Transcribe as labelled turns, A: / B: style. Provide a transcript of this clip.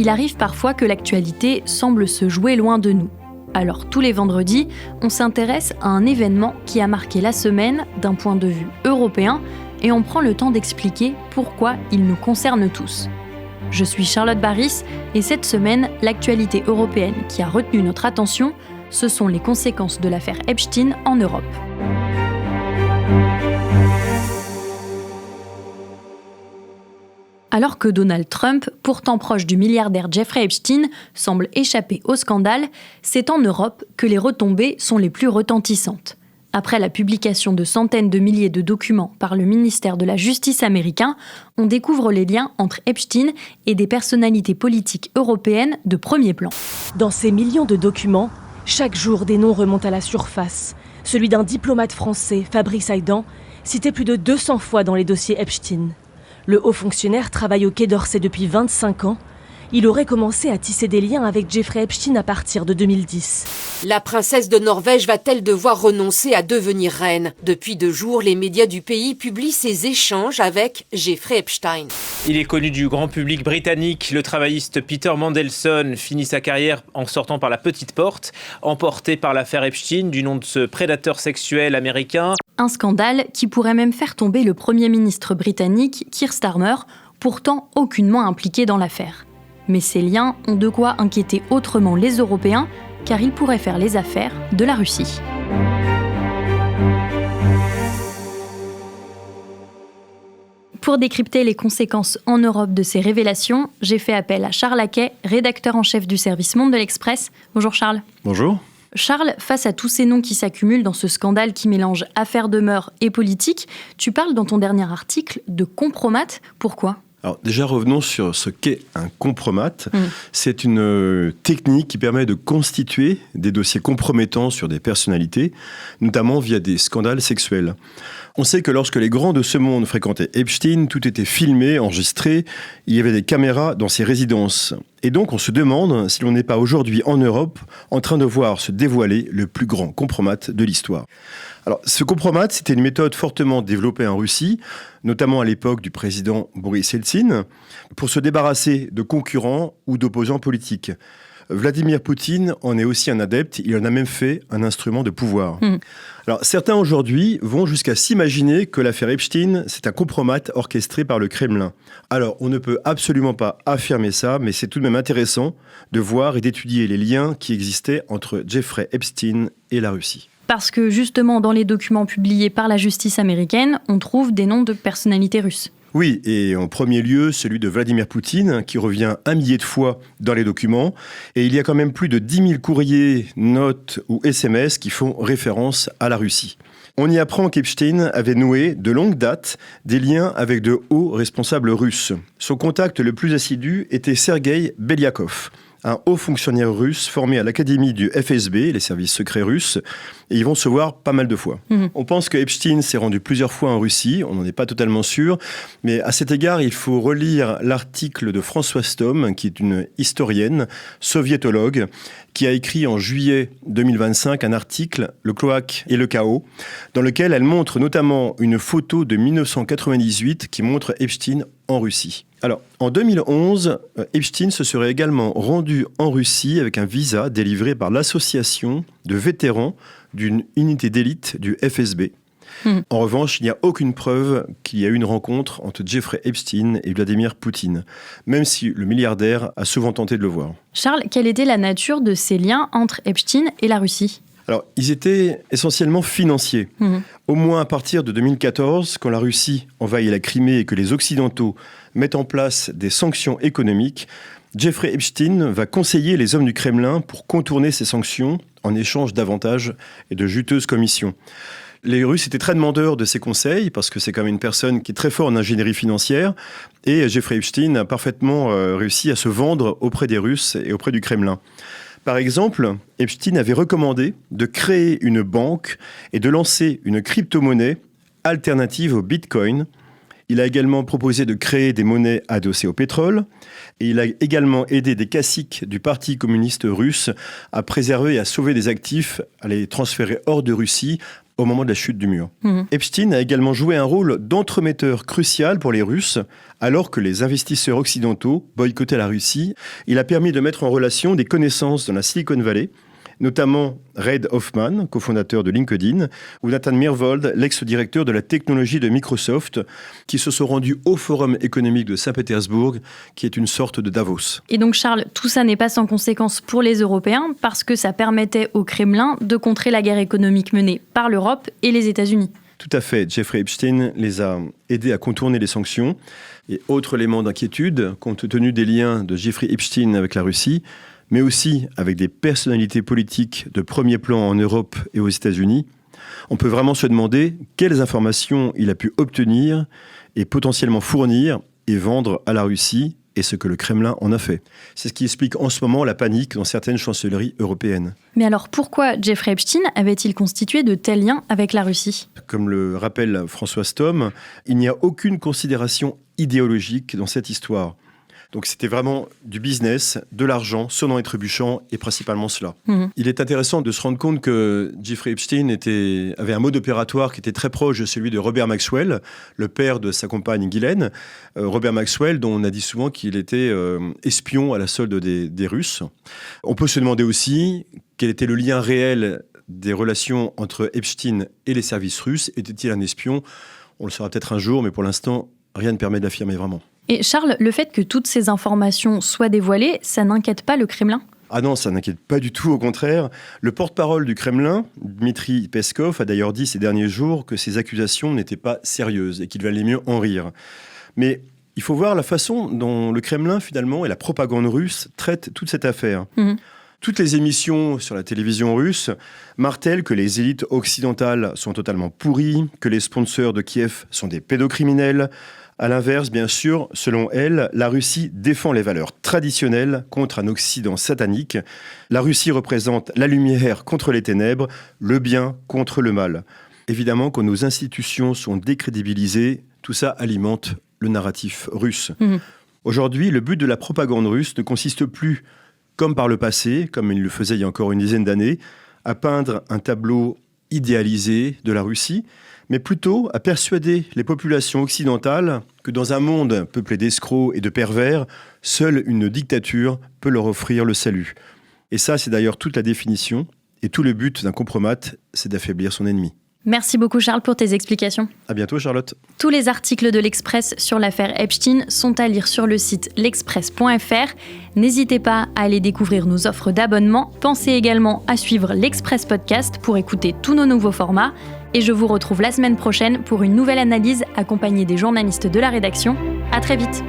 A: Il arrive parfois que l'actualité semble se jouer loin de nous. Alors tous les vendredis, on s'intéresse à un événement qui a marqué la semaine d'un point de vue européen et on prend le temps d'expliquer pourquoi il nous concerne tous. Je suis Charlotte Baris et cette semaine, l'actualité européenne qui a retenu notre attention, ce sont les conséquences de l'affaire Epstein en Europe. Alors que Donald Trump, pourtant proche du milliardaire Jeffrey Epstein, semble échapper au scandale, c'est en Europe que les retombées sont les plus retentissantes. Après la publication de centaines de milliers de documents par le ministère de la Justice américain, on découvre les liens entre Epstein et des personnalités politiques européennes de premier plan.
B: Dans ces millions de documents, chaque jour des noms remontent à la surface. Celui d'un diplomate français, Fabrice Haydan, cité plus de 200 fois dans les dossiers Epstein. Le haut fonctionnaire travaille au Quai d'Orsay depuis 25 ans. Il aurait commencé à tisser des liens avec Jeffrey Epstein à partir de 2010.
C: La princesse de Norvège va-t-elle devoir renoncer à devenir reine ? Depuis 2 jours, les médias du pays publient ses échanges avec Jeffrey Epstein.
D: Il est connu du grand public britannique. Le travailliste Peter Mandelson finit sa carrière en sortant par la petite porte, emporté par l'affaire Epstein du nom de ce prédateur sexuel américain.
A: Un scandale qui pourrait même faire tomber le Premier ministre britannique, Keir Starmer, pourtant aucunement impliqué dans l'affaire. Mais ces liens ont de quoi inquiéter autrement les Européens, car ils pourraient faire les affaires de la Russie. Pour décrypter les conséquences en Europe de ces révélations, j'ai fait appel à Charles Haquet, rédacteur en chef du service Monde de l'Express. Bonjour Charles.
E: Bonjour.
A: Charles, face à tous ces noms qui s'accumulent dans ce scandale qui mélange affaires de mœurs et politique, tu parles dans ton dernier article de compromat. Pourquoi ?
E: Alors déjà, revenons sur ce qu'est un compromat. C'est une technique qui permet de constituer des dossiers compromettants sur des personnalités, notamment via des scandales sexuels. On sait que lorsque les grands de ce monde fréquentaient Epstein, tout était filmé, enregistré, il y avait des caméras dans ses résidences. Et donc on se demande si l'on n'est pas aujourd'hui en Europe en train de voir se dévoiler le plus grand compromat de l'histoire. Alors, ce compromat, c'était une méthode fortement développée en Russie, notamment à l'époque du président Boris Eltsine, pour se débarrasser de concurrents ou d'opposants politiques. Vladimir Poutine en est aussi un adepte, il en a même fait un instrument de pouvoir. Alors, certains aujourd'hui vont jusqu'à s'imaginer que l'affaire Epstein, c'est un compromat orchestré par le Kremlin. Alors, on ne peut absolument pas affirmer ça, mais c'est tout de même intéressant de voir et d'étudier les liens qui existaient entre Jeffrey Epstein et la Russie.
A: Parce que justement, dans les documents publiés par la justice américaine, on trouve des noms de personnalités russes.
E: Oui, et en premier lieu, celui de Vladimir Poutine, qui revient 1 millier de fois dans les documents. Et il y a quand même plus de 10 000 courriers, notes ou SMS qui font référence à la Russie. On y apprend qu'Epstein avait noué de longue date des liens avec de hauts responsables russes. Son contact le plus assidu était Sergueï Beliakov, un haut fonctionnaire russe formé à l'académie du FSB, les services secrets russes, et ils vont se voir pas mal de fois. On pense que Epstein s'est rendu plusieurs fois en Russie, on n'en est pas totalement sûr, mais à cet égard, il faut relire l'article de Françoise Thom, qui est une historienne, soviétologue, qui a écrit en juillet 2025 un article, Le cloaque et le chaos, dans lequel elle montre notamment une photo de 1998 qui montre Epstein en Russie. Alors, en 2011, Epstein se serait également rendu en Russie avec un visa délivré par l'association de vétérans d'une unité d'élite du FSB. En revanche, il n'y a aucune preuve qu'il y a eu une rencontre entre Jeffrey Epstein et Vladimir Poutine, même si le milliardaire a souvent tenté de le voir.
A: Charles, quelle était la nature de ces liens entre Epstein et la Russie ?
E: Alors, ils étaient essentiellement financiers. Au moins à partir de 2014, quand la Russie envahit la Crimée et que les Occidentaux mettent en place des sanctions économiques, Jeffrey Epstein va conseiller les hommes du Kremlin pour contourner ces sanctions en échange d'avantages et de juteuses commissions. Les Russes étaient très demandeurs de ces conseils parce que c'est quand même une personne qui est très forte en ingénierie financière et Jeffrey Epstein a parfaitement réussi à se vendre auprès des Russes et auprès du Kremlin. Par exemple, Epstein avait recommandé de créer une banque et de lancer une crypto-monnaie alternative au Bitcoin. Il a également proposé de créer des monnaies adossées au pétrole. Et il a également aidé des caciques du Parti communiste russe à préserver et à sauver des actifs, à les transférer hors de Russie au moment de la chute du mur. Epstein a également joué un rôle d'entremetteur crucial pour les Russes, alors que les investisseurs occidentaux boycottaient la Russie. Il a permis de mettre en relation des connaissances dans la Silicon Valley, notamment Reid Hoffman, cofondateur de LinkedIn, ou Nathan Myhrvold, l'ex-directeur de la technologie de Microsoft, qui se sont rendus au Forum économique de Saint-Pétersbourg, qui est une sorte de Davos.
A: Et donc Charles, tout ça n'est pas sans conséquence pour les Européens, parce que ça permettait au Kremlin de contrer la guerre économique menée par l'Europe et les États-Unis.
E: Tout à fait. Jeffrey Epstein les a aidés à contourner les sanctions. Et autre élément d'inquiétude, compte tenu des liens de Jeffrey Epstein avec la Russie, mais aussi avec des personnalités politiques de premier plan en Europe et aux États-Unis, on peut vraiment se demander quelles informations il a pu obtenir et potentiellement fournir et vendre à la Russie, et ce que le Kremlin en a fait. C'est ce qui explique en ce moment la panique dans certaines chancelleries européennes.
A: Mais alors pourquoi Jeffrey Epstein avait-il constitué de tels liens avec la Russie ?
E: Comme le rappelle François Stom, il n'y a aucune considération idéologique dans cette histoire. Donc c'était vraiment du business, de l'argent, sonnant et trébuchant, et principalement cela. Il est intéressant de se rendre compte que Jeffrey Epstein avait un mode opératoire qui était très proche de celui de Robert Maxwell, le père de sa compagne Ghislaine. Robert Maxwell, dont on a dit souvent qu'il était espion à la solde des Russes. On peut se demander aussi quel était le lien réel des relations entre Epstein et les services russes. Était-il un espion ? On le saura peut-être un jour, mais pour l'instant, rien ne permet d'affirmer vraiment.
A: Et Charles, le fait que toutes ces informations soient dévoilées, ça n'inquiète pas le Kremlin ?
E: Ah non, ça n'inquiète pas du tout, au contraire. Le porte-parole du Kremlin, Dmitri Peskov, a d'ailleurs dit ces derniers jours que ces accusations n'étaient pas sérieuses et qu'il valait mieux en rire. Mais il faut voir la façon dont le Kremlin, finalement, et la propagande russe traitent toute cette affaire. Toutes les émissions sur la télévision russe martèlent que les élites occidentales sont totalement pourries, que les sponsors de Kiev sont des pédocriminels. À l'inverse, bien sûr, selon elle, la Russie défend les valeurs traditionnelles contre un Occident satanique. La Russie représente la lumière contre les ténèbres, le bien contre le mal. Évidemment, quand nos institutions sont décrédibilisées, tout ça alimente le narratif russe. Aujourd'hui, le but de la propagande russe ne consiste plus, comme par le passé, comme il le faisait il y a encore une dizaine d'années, à peindre un tableau idéalisé de la Russie, mais plutôt à persuader les populations occidentales que dans un monde peuplé d'escrocs et de pervers, seule une dictature peut leur offrir le salut. Et ça, c'est d'ailleurs toute la définition, et tout le but d'un compromat, c'est d'affaiblir son ennemi.
A: Merci beaucoup Charles pour tes explications.
E: À bientôt Charlotte.
A: Tous les articles de l'Express sur l'affaire Epstein sont à lire sur le site l'express.fr. N'hésitez pas à aller découvrir nos offres d'abonnement. Pensez également à suivre l'Express Podcast pour écouter tous nos nouveaux formats. Et je vous retrouve la semaine prochaine pour une nouvelle analyse accompagnée des journalistes de la rédaction. À très vite.